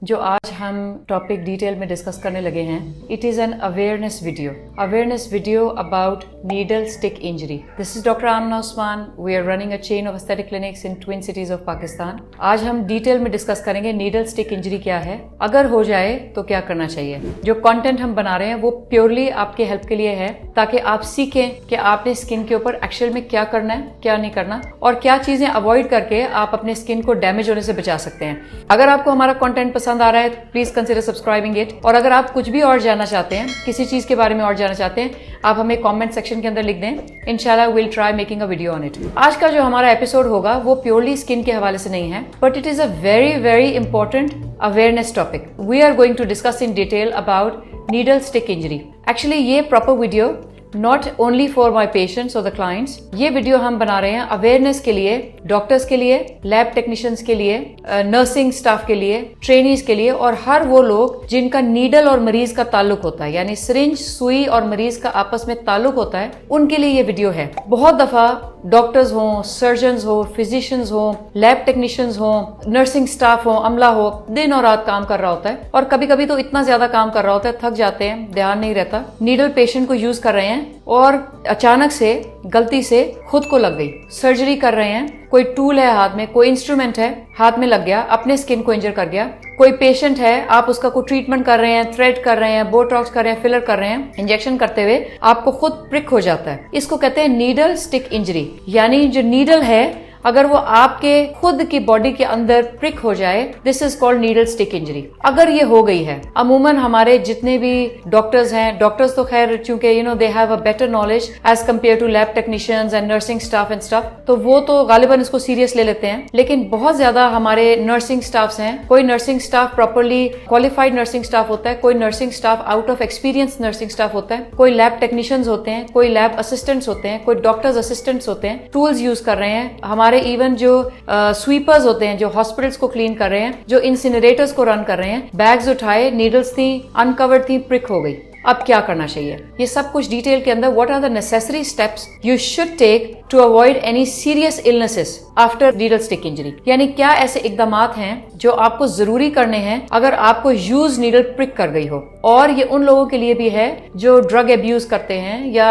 जो आज हम टॉपिक डिटेल में डिस्कस करने लगे हैं, it is an awareness video about needle stick injury. This is doctor Amna Usman. We are running a chain of aesthetic clinics in twin cities of Pakistan. आज हम डिटेल में डिस्कस करेंगे नीडल स्टिक इंजरी क्या है, अगर हो जाए तो क्या करना चाहिए। जो कंटेंट हम बना रहे हैं वो प्योरली आपके हेल्प के लिए है, ताकि आप सीखें कि आपने स्किन के ऊपर एक्चुअल में क्या करना है, क्या नहीं करना, और क्या चीजें अवॉइड करके आप अपने स्किन को डैमेज होने से बचा सकते हैं। अगर आपको हमारा कंटेंट पसंद आ रहा है तो प्लीज कंसिडर सब्सक्राइबिंग इट। और अगर आप कुछ भी और जानना चाहते हैं, किसी चीज के बारे में और जानना चाहते हैं, आप हमें कमेंट सेक्शन के अंदर लिख दें। इंशाल्लाह will try making a video on it. आज का जो हमारा एपिसोड होगा वो प्योरली स्किन के हवाले से नहीं है, but it is a very very important awareness topic. We are going to discuss in detail about needle stick injury. Actually ये proper video not only for my patients और the clients, ये video हम बना रहे हैं awareness के लिए, doctors के लिए, लैब टेक्नीशियंस के लिए, नर्सिंग स्टाफ के लिए, ट्रेनीज के लिए, और हर वो लोग जिनका नीडल और मरीज का ताल्लुक होता है, यानी सिरिंज, सुई और मरीज का आपस में ताल्लुक होता है, उनके लिए ये वीडियो है। बहुत दफा डॉक्टर्स हो, सर्जन्स हो, फिजिशियंस हो, लैब टेक्नीशियंस हो, नर्सिंग स्टाफ हो, अमला हो, दिन और रात काम कर रहा होता है, और कभी कभी तो इतना ज्यादा काम कर रहा होता है, थक जाते हैं, ध्यान नहीं रहता, नीडल पेशेंट को यूज कर रहे हैं और अचानक से गलती से खुद को लग गई। सर्जरी कर रहे हैं, कोई टूल है हाथ में, कोई इंस्ट्रूमेंट है हाथ में लग गया, अपने स्किन को इंजर कर गया। कोई पेशेंट है, आप उसका कोई ट्रीटमेंट कर रहे हैं, थ्रेड कर रहे हैं, बोटॉक्स कर रहे हैं, फिलर कर रहे हैं, इंजेक्शन करते हुए आपको खुद प्रिक हो जाता है। इसको कहते हैं नीडल स्टिक इंजरी। यानी जो नीडल है, अगर वो आपके खुद की बॉडी के अंदर प्रिक हो जाए, this is called needle stick injury. अगर ये हो गई है, अमूमन हमारे जितने भी डॉक्टर्स हैं, डॉक्टर्स तो खैर चूंकि they have a better knowledge as compare to lab technicians and nursing staff and staff, तो वो तो गालिबन इसको सीरियस ले लेते हैं। लेकिन बहुत ज्यादा हमारे नर्सिंग स्टाफ्स हैं, कोई nursing staff properly qualified nursing staff होता है, कोई nursing staff out of experience nursing staff होता है, कोई लैब टेक्नीशियंस होते हैं, कोई लैब असिस्टेंट्स होते हैं, कोई डॉक्टर्स असिस्टेंट्स होते हैं, टूल्स यूज कर रहे हैं। हमारे इवन जो स्वीपर्स होते हैं, जो हॉस्पिटल्स को क्लीन कर रहे हैं, जो इंसिनरेटर्स को रन कर रहे हैं, बैग्स उठाए, नीडल्स थी, अनकवर्ड थी, प्रिक हो गई। अब क्या करना चाहिए, ये सब कुछ डिटेल के अंदर, what are the necessary steps you should take to avoid any serious illnesses after needle stick injury. यानी क्या ऐसे इकदामात हैं जो आपको जरूरी करने हैं अगर आपको यूज नीडल प्रिक कर गई हो। और ये उन लोगों के लिए भी है जो ड्रग एब्यूज करते हैं, या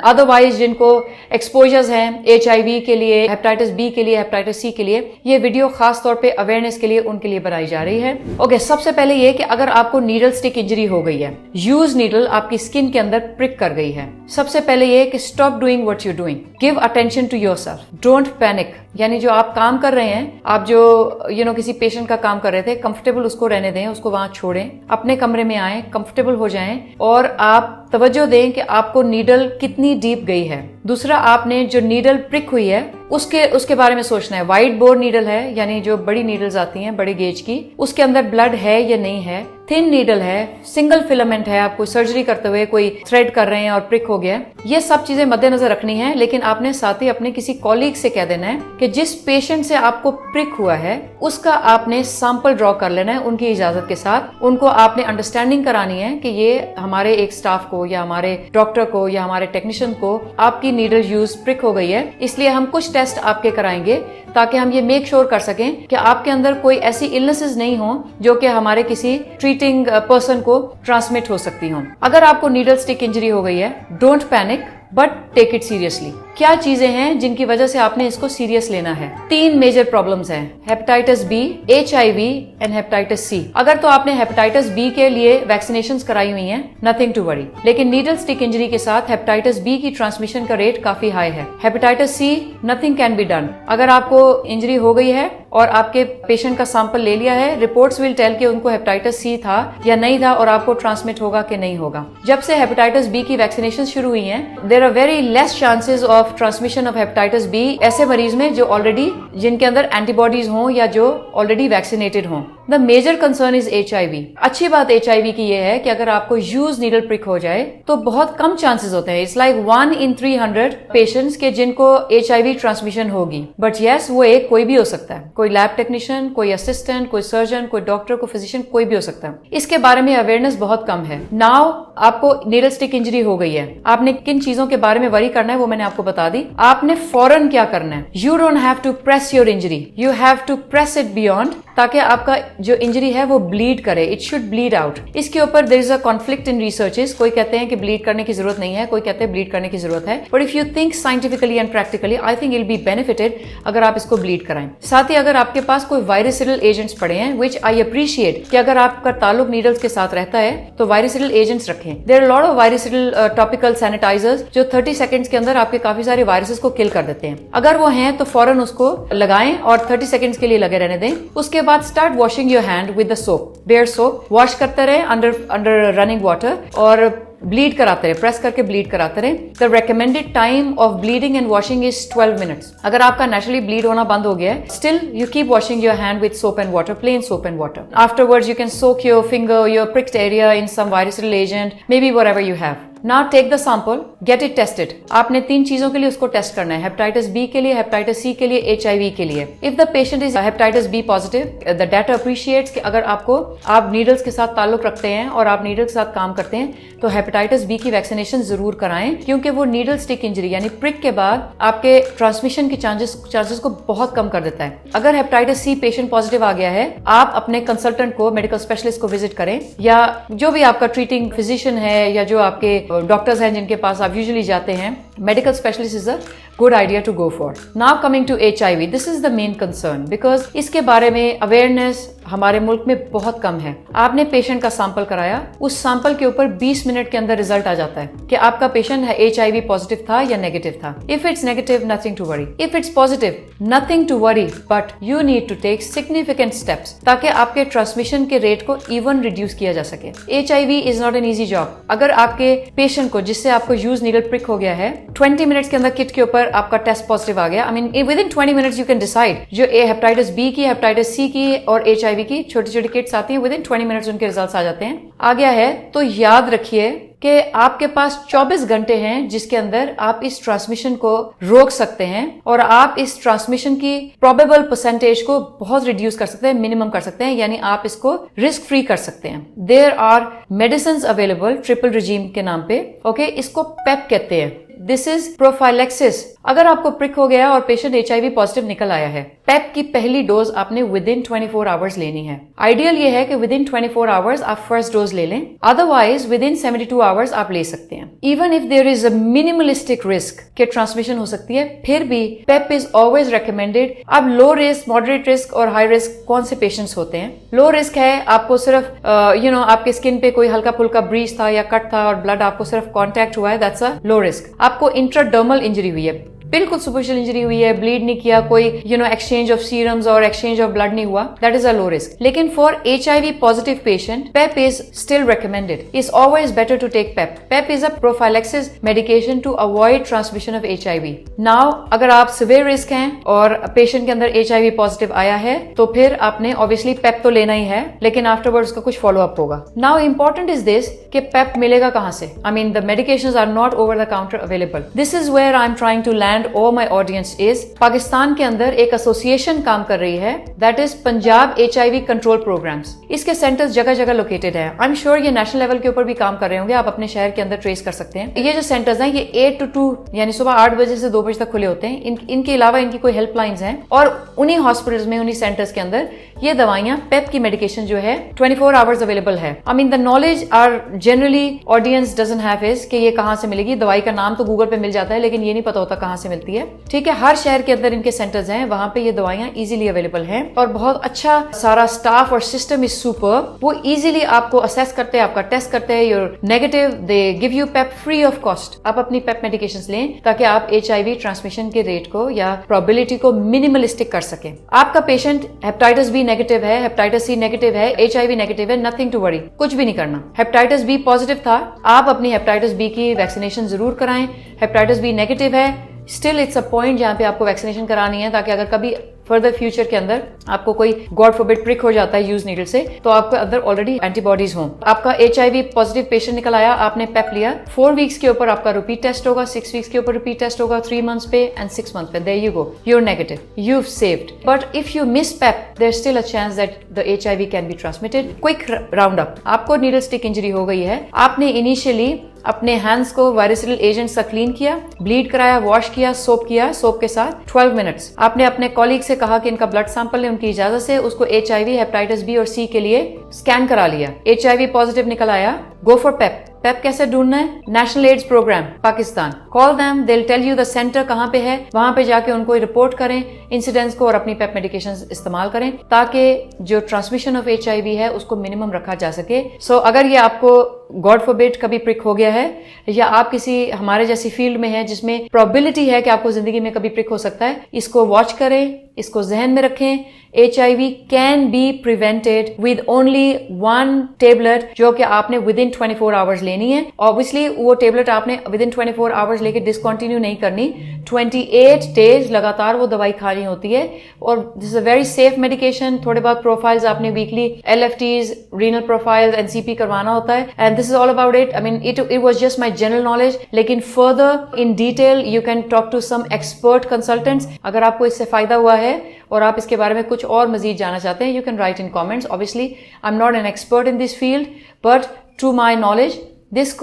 अदरवाइज जिनको एक्सपोजर्स हैं HIV के लिए, हेपेटाइटिस B के लिए, हेपेटाइटिस C के लिए। ये वीडियो खास तौर पे अवेयरनेस के लिए उनके लिए बनाई जा रही है। ओके, सबसे पहले ये कि अगर आपको नीडल स्टिक इंजरी हो गई है, यूज नीडल आपकी स्किन के अंदर प्रिक कर गई है, सबसे पहले ये कि stop doing what you doing, give attention to yourself, don't panic. यानी जो आप काम कर रहे हैं, आप जो किसी पेशेंट का काम कर रहे थे, कंफर्टेबल उसको रहने दें, उसको वहां छोड़ें, अपने कमरे में आए, कंफर्टेबल हो जाएं, और आप तवज्जो दें कि आपको नीडल कितनी डीप गई है। दूसरा, आपने जो नीडल प्रिक हुई है उसके बारे में सोचना है। वाइड बोर नीडल है, यानी जो बड़ी नीडल्स आती हैं बड़े गेज की, उसके अंदर ब्लड है या नहीं है, थिन नीडल है, सिंगल फिलामेंट है, आप कोई सर्जरी करते हुए कोई थ्रेड कर रहे हैं और प्रिक हो गया। ये सब चीजें मद्देनजर रखनी है। लेकिन आपने साथ ही अपने किसी कॉलीग से कह देना है कि जिस पेशेंट से आपको प्रिक हुआ है उसका आपने सैंपल ड्रॉ कर लेना है उनकी इजाजत के साथ। उनको आपने अंडरस्टैंडिंग करानी है कि ये हमारे एक स्टाफ को या हमारे डॉक्टर को या हमारे टेक्नीशियन को आपकी नीडल यूज प्रिक हो गई है, इसलिए हम कुछ टेस्ट आपके कराएंगे ताकि हम ये मेक श्योर कर सकें कि आपके अंदर कोई ऐसी इलनेसेस नहीं हो जो कि हमारे किसी ट्रीटिंग पर्सन को ट्रांसमिट हो सकती हो। अगर आपको नीडल स्टिक इंजरी हो गई है, don't panic but take it seriously. क्या चीजें हैं जिनकी वजह से आपने इसको सीरियस लेना है? 3 मेजर प्रॉब्लम्स हैं, hepatitis B, HIV and hepatitis C। अगर तो आपने हेपेटाइटिस B के लिए वैक्सीनेशंस कराई हुई हैं, नथिंग टू वरी। लेकिन नीडल स्टिक इंजरी के साथ हेपेटाइटिस B की ट्रांसमिशन का रेट काफी हाई है। Hepatitis C, nothing can be done. अगर आपको इंजरी हो गई है और आपके पेशेंट का सैंपल ले लिया है, रिपोर्ट्स विल टेल कि उनको हेपेटाइटिस C था या नहीं था और आपको ट्रांसमिट होगा कि नहीं होगा। जब से हेपेटाइटिस B की वैक्सीनेशन शुरू हुई हैं, there are very less chances of transmission of hepatitis B ऐसे मरीज में जो ऑलरेडी, जिनके अंदर एंटीबॉडीज हों या जो ऑलरेडी वैक्सीनेटेड हों। The major concern is HIV। अच्छी बात HIV की ये है कि अगर आपको यूज नीडल प्रिक हो जाए तो बहुत कम चांसेस होते हैं। इट्स लाइक 1 in 300 पेशेंट्स के जिनको HIV ट्रांसमिशन होगी। बट यस, वो एक कोई भी हो सकता है, कोई लैब टेक्नीशियन, कोई असिस्टेंट, कोई सर्जन, कोई डॉक्टर, कोई फिजिशियन, कोई भी हो सकता है। इसके बारे में अवेयरनेस बहुत कम है। नाउ आपको नीडल स्टिक इंजरी हो गई है, आपने किन चीजों के बारे में वरी करना है वो मैंने आपको बता दी, आपने फौरन क्या करना है। You don't have to press your injury, you have to press it beyond, ताकि आपका जो इंजरी है वो ब्लीड करे, इट शुड ब्लीड आउट। इसके ऊपर there is a conflict in researches, कोई कहते हैं कि ब्लीड करने की जरूरत नहीं है, कोई कहते हैं ब्लीड करने की जरूरत है, but if you think scientifically and practically I think it'll be benefited अगर आप इसको ब्लीड कराएं। साथ ही अगर आपके पास कोई वायरसिडल एजेंट्स पड़े हैं, विच आई अप्रिशिएट कि अगर आपका ताल्लुक नीडल्स के साथ रहता है तो वायरसिडल एजेंट्स रखें। There are lot of virucidal topical sanitisers जो 30 सेकंड्स के अंदर आपके काफी सारे वायरसेस को किल कर देते हैं। अगर वो हैं तो फौरन उसको लगाएं और 30 सेकंड्स के लिए लगे रहने दें। उसके बाद start washing your hand with the soap, bare soap. Wash करते रहे अंडर रनिंग वाटर और ब्लीड कराते रहे, प्रेस करके ब्लीड कराते रहे। The recommended time of bleeding and washing is 12 minutes. अगर आपका नेचुरली ब्लीड होना बंद हो गया है, still you keep washing your hand with soap and water, plain soap and water. Afterwards you can soak your finger, your pricked area in some virucidal agent, maybe whatever you have. Now take the sample, get it tested. आपने 3 चीजों के लिए उसको test करना है, hepatitis B के लिए, hepatitis C के लिए, HIV के लिए। If the patient is hepatitis B positive, the data appreciates कि अगर आप नीडल्स के साथ ताल्लुक रखते हैं और आप नीडल के साथ काम करते हैं तो हेपेटाइटिस बी की वैक्सीनेशन जरूर कराएं, क्योंकि वो नीडल स्टिक इंजरी यानी प्रिक के बाद आपके ट्रांसमिशन के चांसेस को बहुत कम कर देता है। अगर हेपेटाइटिस सी पेशेंट पॉजिटिव आ गया है, आप अपने कंसल्टेंट को, मेडिकल स्पेशलिस्ट को विजिट करें, या जो भी आपका ट्रीटिंग फिजिशियन है या जो आपके डॉक्टर्स हैं जिनके पास आप यूजुअली जाते हैं, medical specialist is a good idea to go for. Now coming to HIV, this is the main concern because इसके बारे में अवेयरनेस हमारे मुल्क में बहुत कम है। आपने पेशेंट का सैंपल कराया, उस सैंपल के ऊपर 20 मिनट के अंदर रिजल्ट आ जाता है कि आपका पेशेंट है HIV पॉजिटिव था या नेगेटिव था। If it's negative, nothing to worry. If it's positive, nothing to worry, but you need to take significant steps ताकि आपके ट्रांसमिशन के रेट को इवन रिड्यूस किया जा सके। HIV is not an easy job. अगर आपके पेशेंट को, जिससे आपको यूज नीडल प्रिक हो गया है, 20 मिनट्स के अंदर किट के ऊपर आपका टेस्ट पॉजिटिव आ गया, I mean with in 20 minutes you can decide. जो हेपेटाइटिस बी की, हेपेटाइटिस सी की और HIV की छोटी छोटी किट्स आती है, विद इन 20 मिनट्स उनके रिजल्ट्स आ जाते हैं। आ गया है तो याद रखिए कि आपके पास 24 घंटे हैं जिसके अंदर आप इस ट्रांसमिशन को रोक सकते हैं और आप इस ट्रांसमिशन की प्रोबेबल परसेंटेज को बहुत रिड्यूस कर सकते हैं, मिनिमम कर सकते हैं, यानी आप इसको रिस्क फ्री कर सकते हैं। There are medicine available triple regime के नाम पे, ओके, इसको पेप कहते हैं। This is prophylaxis. अगर आपको प्रिक हो गया और पेशेंट HIV पॉजिटिव निकल आया है, पेप की पहली डोज आपने विद इन 24 आवर्स लेनी है। आइडियल ये है कि विद इन 24 आवर्स आप फर्स्ट डोज ले लें, अदरवाइज विद इन 72 आवर्स आप ले सकते हैं। Even if there is a minimalistic risk के ट्रांसमिशन हो सकती है, फिर भी पेप इज ऑलवेज रिकमेंडेड। अब लो रिस्क, मॉडरेट रिस्क और हाई रिस्क कौन से पेशेंट्स होते हैं? लो रिस्क है, आपको सिर्फ आपके स्किन पे कोई हल्का फुल्का ब्रीच था या कट था और ब्लड आपको सिर्फ कॉन्टेक्ट हुआ है, दैट्स अ लो रिस्क। आपको इंट्राडर्मल इंजरी हुई है, बिल्कुल सुपरफिशियल इंजरी हुई है, ब्लीड नहीं किया, कोई एक्सचेंज ऑफ सीरम्स और एक्सचेंज ऑफ ब्लड नहीं हुआ, that is a low risk. लेकिन for HIV positive patient, PEP is still recommended. It's always better to take PEP. PEP is a prophylaxis medication to avoid transmission of HIV। Now अगर आप severe risk हैं और patient के अंदर HIV positive आया है तो फिर आपने ऑब्वियसली पेप तो लेना ही है, लेकिन आफ्टरवर्ड उसका कुछ फॉलो अप होगा। नाउ इंपॉर्टेंट इज दिस कि पेप मिलेगा कहां से? I mean the medications are not over the counter available. This is where I am trying to land all my audience is, Pakistan के अंदर एक एसोसिएशन काम कर रही है, that is Punjab HIV control programmes. इसके सेंटर्स जगह जगह लोकेटेड है। आई एम श्योर ये नेशनल लेवल के ऊपर भी काम कर रहे होंगे, आप अपने शहर के अंदर ट्रेस कर सकते हैं। ये जो सेंटर्स हैं ये 8 to 2 यानी सुबह 8 बजे से 2 बजे तक खुले होते हैं। इनके अलावा इनकी कोई हेल्पलाइंस हैं और उन्हीं हॉस्पिटल्स में, उन्हीं सेंटर्स के अंदर ये दवाइयां, पेप की मेडिकेशन जो है 24 आवर्स अवेलेबल है। I mean the knowledge are generally audience doesn't have is कि ये कहां से मिलेगी। दवाई का नाम तो गूगल पे मिल जाता है, लेकिन ये नहीं पता होता कहां से मिलती है। ठीक है, हर शहर के अंदर इनके सेंटर्स हैं, वहां पे ये दवाइयां इजीली अवेलेबल हैं और बहुत अच्छा सारा स्टाफ और सिस्टम इज सुपर। वो इजीली आपको असेस करते हैं, आपका टेस्ट करते हैं, you're negative, they give you PEP free of cost. आप अपनी पेप मेडिकेशंस लें ताकि आप HIV ट्रांसमिशन के रेट को या प्रोबेबिलिटी को मिनिमलिस्टिक कर सकें। आपका पेशेंट हेपेटाइटिस बी नेगेटिव है, हेपेटाइटिस सी नेगेटिव है, HIV नेगेटिव है, नथिंग टू वरी, कुछ भी नहीं करना। हेपेटाइटिस बी पॉजिटिव था, आप अपनी हेपेटाइटिस बी की वैक्सीनेशन जरूर कराएं। हेपेटाइटिस बी नेगेटिव है, स्टिल इट्स अ पॉइंट जहां पे आपको वैक्सीनेशन करानी है, ताकि अगर कभी फर्दर फ्यूचर के अंदर आपको कोई गॉड फॉरबिड प्रिक हो जाता है यूज नीडल से, तो आपके अंदर ऑलरेडी एंटीबॉडीज हों। आपका HIV पॉजिटिव पेशेंट निकल आया, आपने पेप लिया, 4 वीक्स के ऊपर आपका रिपीट टेस्ट होगा, 6 वीक्स के ऊपर रिपीट टेस्ट होगा, 3 मंथ्स पे एंड 6 मंथ पे, there you go, you're negative, you've saved. But if you miss PEP, there's still a chance that the HIV can be transmitted. Quick roundup. आपको needle stick injury हो गई है, आपने initially अपने hands को वायरसिडल agent से clean किया, bleed कराया, वॉश किया, सोप के साथ 12 मिनट्स। आपने अपने कॉलीग से कहा कि इनका ब्लड सैंपल लें उनकी इजाजत से, उसको HIV, हेपेटाइटिस बी और सी के लिए स्कैन करा लिया। HIV पॉजिटिव निकल आया, गो फॉर पेप। पेप कैसे ढूंढना है? National AIDS programme Pakistan. Call them, they will tell you the centre कहाँ पे है, वहां पे जाके उनको रिपोर्ट करें इंसिडेंट्स को और अपनी पेप मेडिकेशन इस्तेमाल करें ताकि जो ट्रांसमिशन ऑफ HIV है उसको मिनिमम रखा जा सके। सो अगर ये आपको गॉड फॉरबिड कभी प्रिक हो गया है या आप किसी हमारे जैसी फील्ड में है जिसमें प्रोबेबिलिटी है कि आपको जिंदगी में कभी प्रिक हो सकता है, इसको वॉच करें, इसको जहन में रखें। HIV can be prevented with only 1 tablet जो कि आपने विद इन 24 आवर्स लेनी है। ऑब्वियसली वो टेबलेट आपने विद इन 24 आवर्स लेके डिसकंटिन्यू नहीं करनी, 28 डेज लगातार वो दवाई खानी होती है। और this is a very safe medication. थोड़े बहुत प्रोफाइल्स आपने weekly LFTs, renal profiles, NCP करवाना होता है। And this is all about it. I mean it was just my general knowledge, लेकिन further in detail you can talk to some expert consultants. अगर आपको इससे फायदा हुआ है और आप इसके बारे में कुछ और मजीद जानना चाहते हैं, you can write in comments. Obviously I am not an expert in this field, but to my knowledge this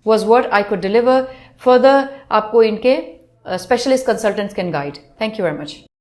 was what I could deliver. Further आपको इनके specialist consultants can guide. Thank you very much.